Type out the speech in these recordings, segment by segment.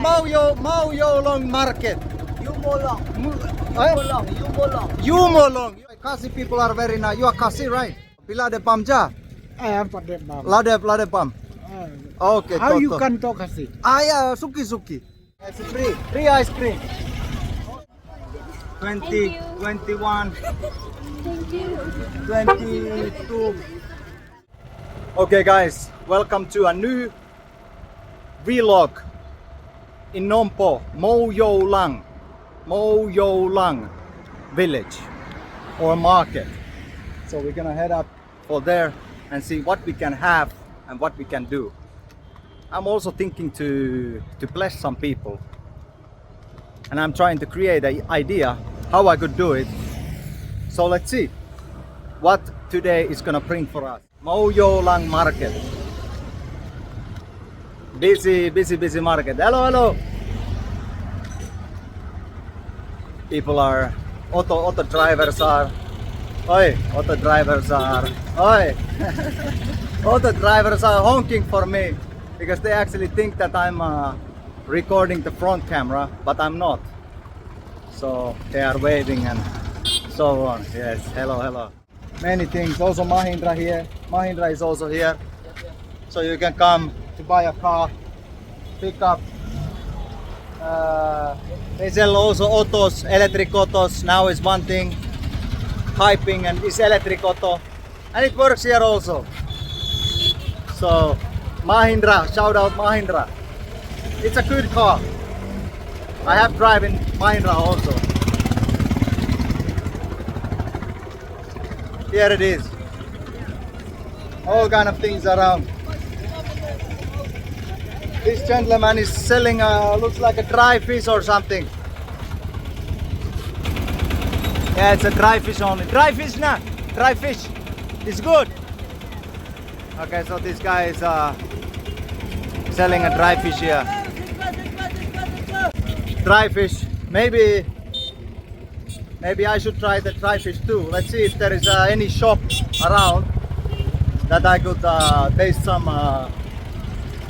Iewmawlong Market. Iewmawlong. Eh? Iewmawlong. Iewmawlong. Khasi people are very nice. You are khasi, right? Bila de pamja. I am for that mom. Lade pam. Okay. How you to. can talk khasi? Yeah, suki. It's free. Free ice cream. 20, 21, Thank you. 22. Okay guys, welcome to a new vlog in Nongpoh, Iewmawlong village or market. So we're gonna head up for there and see what we can have and what we can do. I'm also thinking to bless some people, and I'm trying to create an idea how I could do it. So let's see what today is gonna bring for us. Iewmawlong Market. Busy market. Hello. People are, auto drivers are, auto drivers are honking for me because they actually think that I'm recording the front camera, but I'm not. So they are waving and so on. Yes, hello. Many things. Also Mahindra here. Mahindra is also here. So you can come to buy a car, pick up. They sell also autos, electric autos. Now is one thing, hyping, and it's electric auto, and it works here also. So Mahindra, shout out Mahindra. It's a good car. I have driven Mahindra also. Here it is. All kind of things around. This gentleman is selling looks like a dry fish or something. Yeah, it's a dry fish only. Dry fish na? Dry fish. It's good. Okay, so this guy is selling a dry fish here. Dry fish. Maybe I should try the dry fish too. Let's see if there is any shop around that I could taste some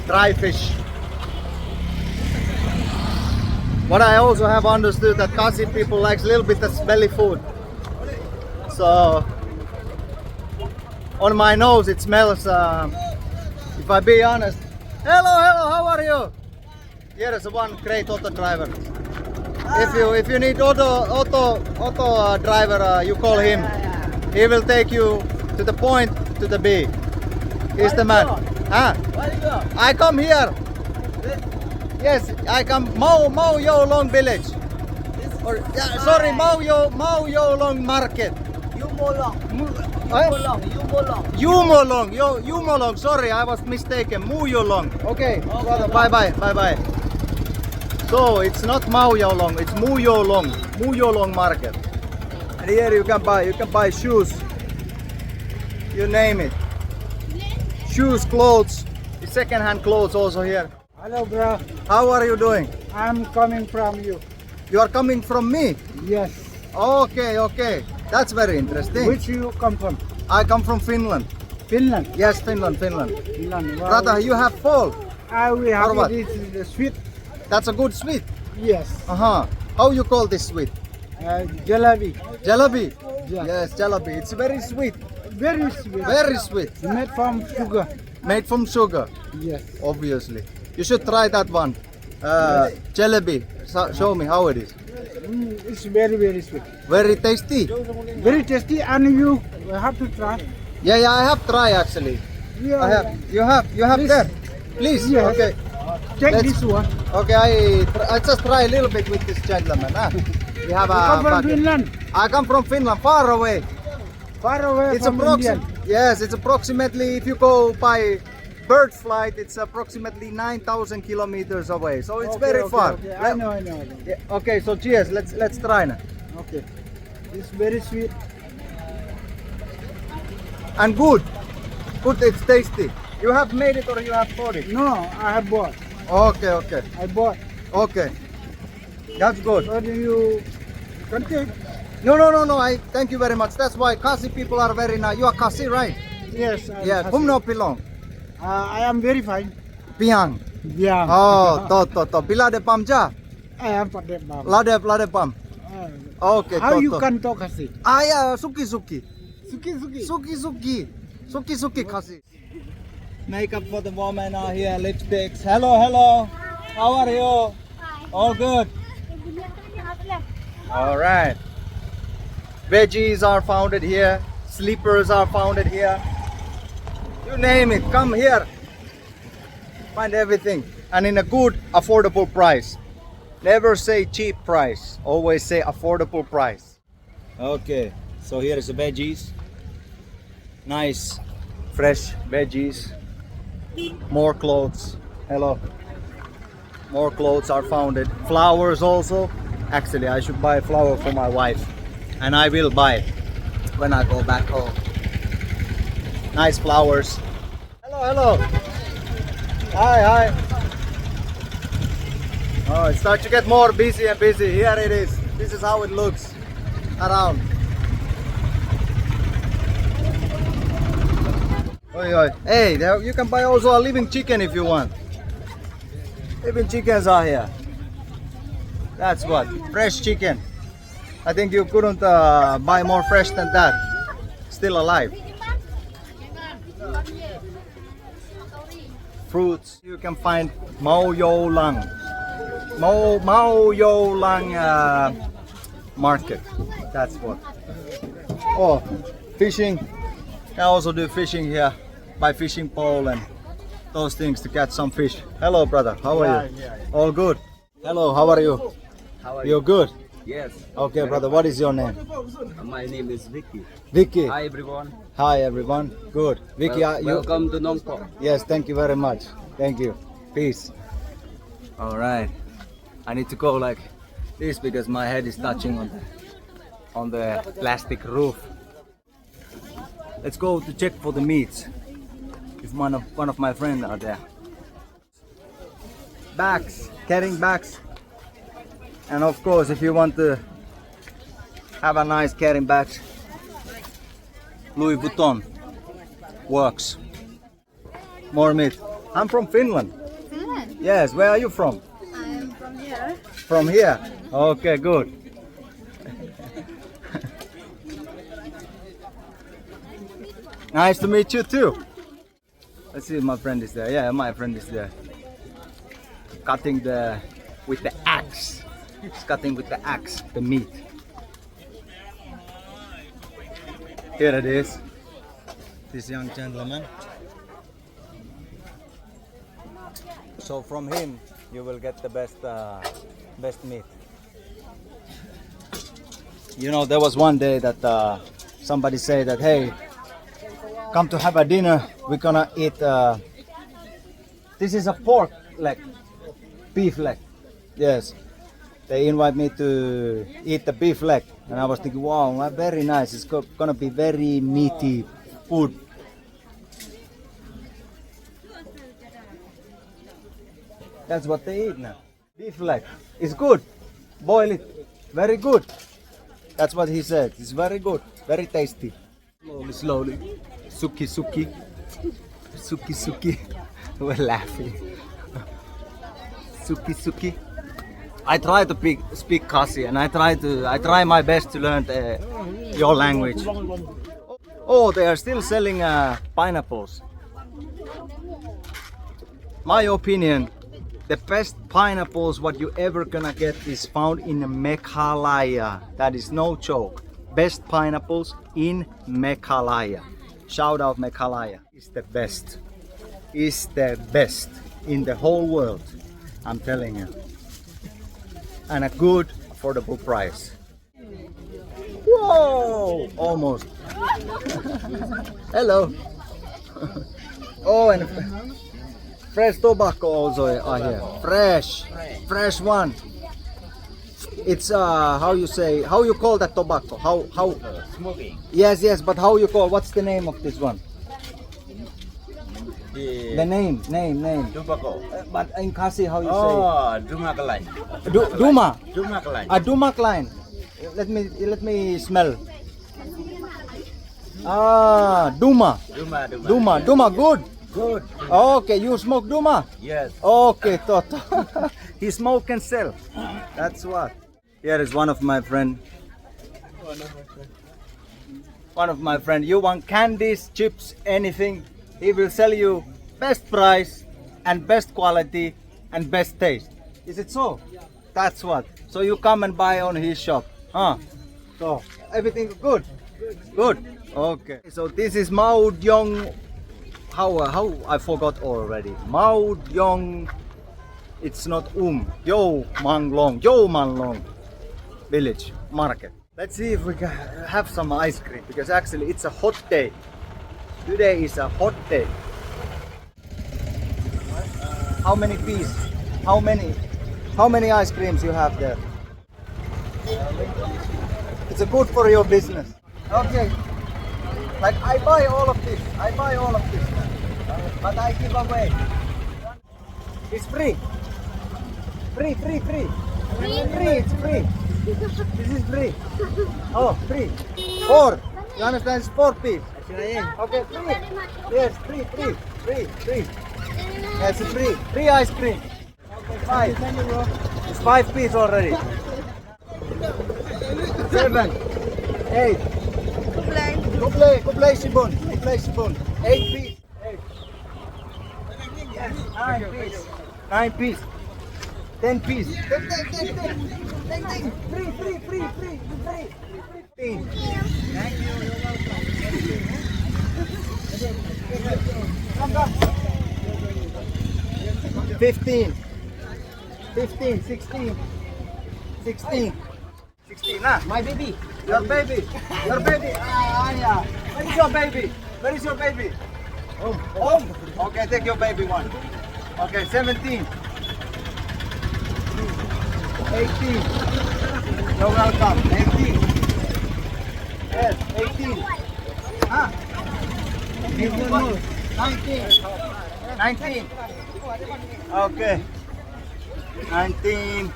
dry fish. What I also have understood that khasi people likes a little bit of smelly food. So on my nose it smells, if I be honest. Hello, how are you? Here is one great auto driver. If you need auto driver, you call him. He will take you to the point, to the B. He's the man. Where you go? I come here. Yes, I come Iewmawlong village. Or sorry, Iewmawlong Market. Iewmawlong. Sorry, I was mistaken. Iewmawlong. Okay. Bye. So it's not Iewmawlong, it's Iewmawlong Market. And here you can buy shoes. You name it. Shoes, clothes, second-hand clothes also here. Hello, bro. How are you doing? I'm coming from you. You are coming from me? Yes. Okay. That's very interesting. Which you come from? I come from Finland. Finland. Yes, Finland. Finland. Wow. Brother, you have fall. We have what? this is the sweet. That's a good sweet. Yes. How you call this sweet? Jalebi. Jalebi. Yeah. Yes, jalebi. It's very sweet. Very sweet. Very sweet. Made from sugar. Made from sugar. Yes. Obviously. You should try that one. Jalebi. Show me how it is. It's very sweet. Very tasty. Very tasty, and you have to try. Yeah, I have tried actually. Yeah. I have. You have Please. there. Please. Yes. Okay. Take Let's- this one. Okay, I just try a little bit with this gentleman. We have You come from bucket. Finland. I come from Finland, far away. Far away It's from India. Yes, it's approximately, if you go by bird flight, it's approximately 9,000 kilometers away. So it's very far. Okay. I know. Yeah, okay, so cheers. Let's try now. Okay. It's very sweet. And good. It's tasty. You have made it or you have bought it? No, I have bought. Okay. I bought. Okay. That's good. What do you can take? No. I thank you very much. That's why khasi people are very nice. You are khasi, right? Yes. I'm Yeah. Khasi. Whom no belong? I am very fine. Piang. Biang. Oh, to. Bila de pam ja? Ayam pada bam. Lade pam. Okay, How you to. can talk khasi? Ah, yeah, suki. Suki. Suki, khasi. Makeup for the woman are here, lipsticks. Hello. How are you? All good. All right. Veggies are founded here. Sleepers are founded here. You name it, come here. Find everything. And in a good, affordable price. Never say cheap price. Always say affordable price. Okay, so here is the veggies. Nice, fresh veggies. More clothes. Hello. More clothes are founded. Flowers also. Actually, I should buy a flower for my wife. And I will buy it when I go back home. Nice flowers. Hello. Hi. Oh, it starts to get more busy and busy. Here it is. This is how it looks around. Oi. Hey, there, you can buy also a living chicken if you want. Living chickens are here. That's what. Fresh chicken. I think you couldn't buy more fresh than that. Still alive. Fruits. You can find Iewmawlong Market. That's what. Oh, fishing. Can also do fishing here. Buy fishing pole and those things to catch some fish. Hello, brother. How are you? All good. Hello. How are you? How are You're good. Yes. Okay, brother. What is your name? My name is Vicky. Vicky. Hi everyone. Hi, everyone. Good. Vicky, you? Welcome to Nongpoh. Yes. Thank you very much. Thank you. Peace. All right. I need to go like this because my head is touching on the plastic roof. Let's go to check for the meats. If one of my friends are there. Bags, carrying bags. And of course, if you want to have a nice carrying bag, Louis Vuitton works. More meat. I'm from Finland. Finland? Yes, where are you from? I am from here. From here? Okay, good. Nice to meet you too. Let's see if my friend is there. Yeah, my friend is there. Cutting with the axe. He's cutting with the axe the meat. Here it is. This young gentleman. So from him you will get the best meat. You know, there was one day that somebody said that, hey, come to have a dinner. We're gonna eat. This is a pork leg, beef leg. Yes, they invite me to eat the beef leg, and I was thinking, wow, very nice. It's gonna be very meaty food. That's what they eat now. Beef leg. It's good. Boil it. Very good. That's what he said. It's very good. Very tasty. Slowly. Suki. We're laughing. Suki. I try to speak khasi, and I try my best to learn your language. Oh, they are still selling pineapples. My opinion, the best pineapples what you ever gonna get is found in Meghalaya. That is no joke. Best pineapples in Meghalaya. Shout out Meghalaya. It's the best. It's the best in the whole world. I'm telling you. And a good affordable price. Whoa! Almost. Hello. Oh, and fresh tobacco also are here. Fresh one. It's how you call that tobacco? How Smoking. Yes, but how you call? What's the name of this one? The name. Tobacco. But in Khasi, how you Oh, Dumakalai. say? Duma. Dumakalai. A Duma line. Let me smell. Duma. Duma. Duma, good. Good. Okay, you smoke Duma? Yes. Okay, Toto. He smoke and sell. That's what. Here is one of my friend. One of my friend. You want candies, chips, anything? He will sell you best price and best quality and best taste. Is it so? That's what. So you come and buy on his shop, huh? So everything good. Good. Okay. So this is Mahindra. How I forgot already. Mahindra. It's not Iewmawlong village market. Let's see if we can have some ice cream because actually it's a hot day. Today is a hot day. How many pieces? How many ice creams you have there? It's a good for your business. Okay. Like I buy all of this. But I give away. It's free. Free. It's free. This is free. Oh, free. 4. You understand? It's 4 pieces. Okay, free. Yes, free. Yes, it's free. Free ice cream. Okay, 5. It's 5 pieces already. 7, 8. Kuplay Shibun. 8 pieces. 8. Yes, 9 pieces. 9 pieces. 10 pieces. 10. Free. 15. Thank you. You're welcome. 15, 16, 16, nah. My baby. Your baby. Yeah. Where is your baby? Home. Okay, take your baby one. Okay, 17, 18. You're welcome. 18. Yes, 18. Huh? 19. Okay. 19.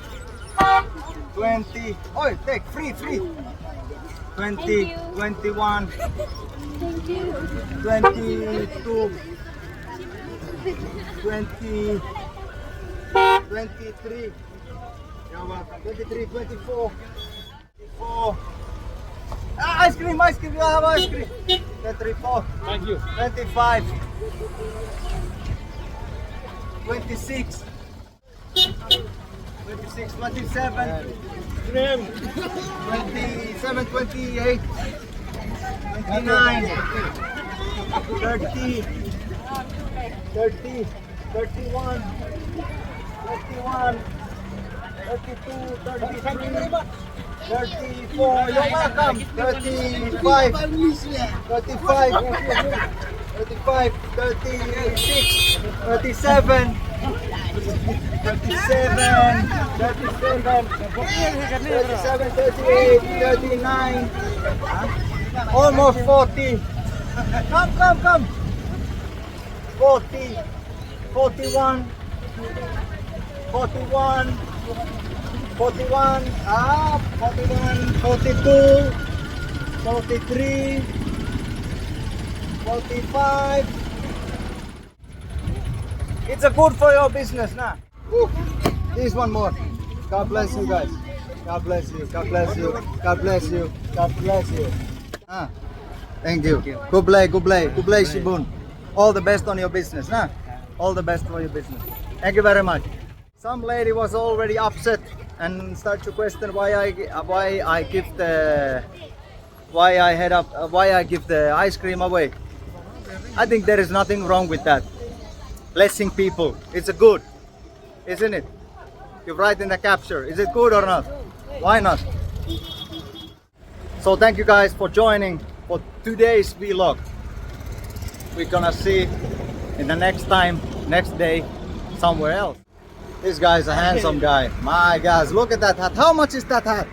20. Oh, take free. 20. 21. Thank you. 22. 20. 23. You're welcome. 23, 24. 24. Ice cream. You have ice cream. 24. Thank you. 25. 26. 27. 27, 28. 29. 30. 30. 31. 31. 32. 33. 34. You're welcome. 35. 35. 35, 36, 37, 38, 39, almost 40. Come. 40, 41, 41, 41, 42, 43, 45. It's a good for your business, nah. Woo. This one more. God bless you guys. God bless you. Ah, thank you. Kublai Shibun. All the best on your business, nah. All the best for your business. Thank you very much. Some lady was already upset and start to question why I give the ice cream away. I think there is nothing wrong with that. Blessing people, it's a good, isn't it? You write in the capture, is it good or not? Why not? So thank you guys for joining for today's vlog. We're gonna see in the next day, somewhere else. This guy is a handsome guy. My guys, look at that hat. How much is that hat?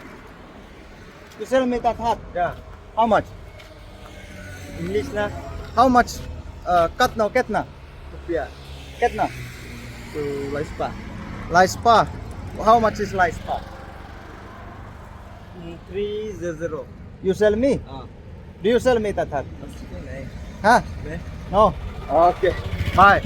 You sell me that hat? Yeah. How much? English na. How much? Ketna. Yeah. Ketna. To Laispa. Laispa. How much is Laispa? 300. You sell me? Ah. Do you sell me that hat? Okay. Huh? Ne? No. Okay. Bye.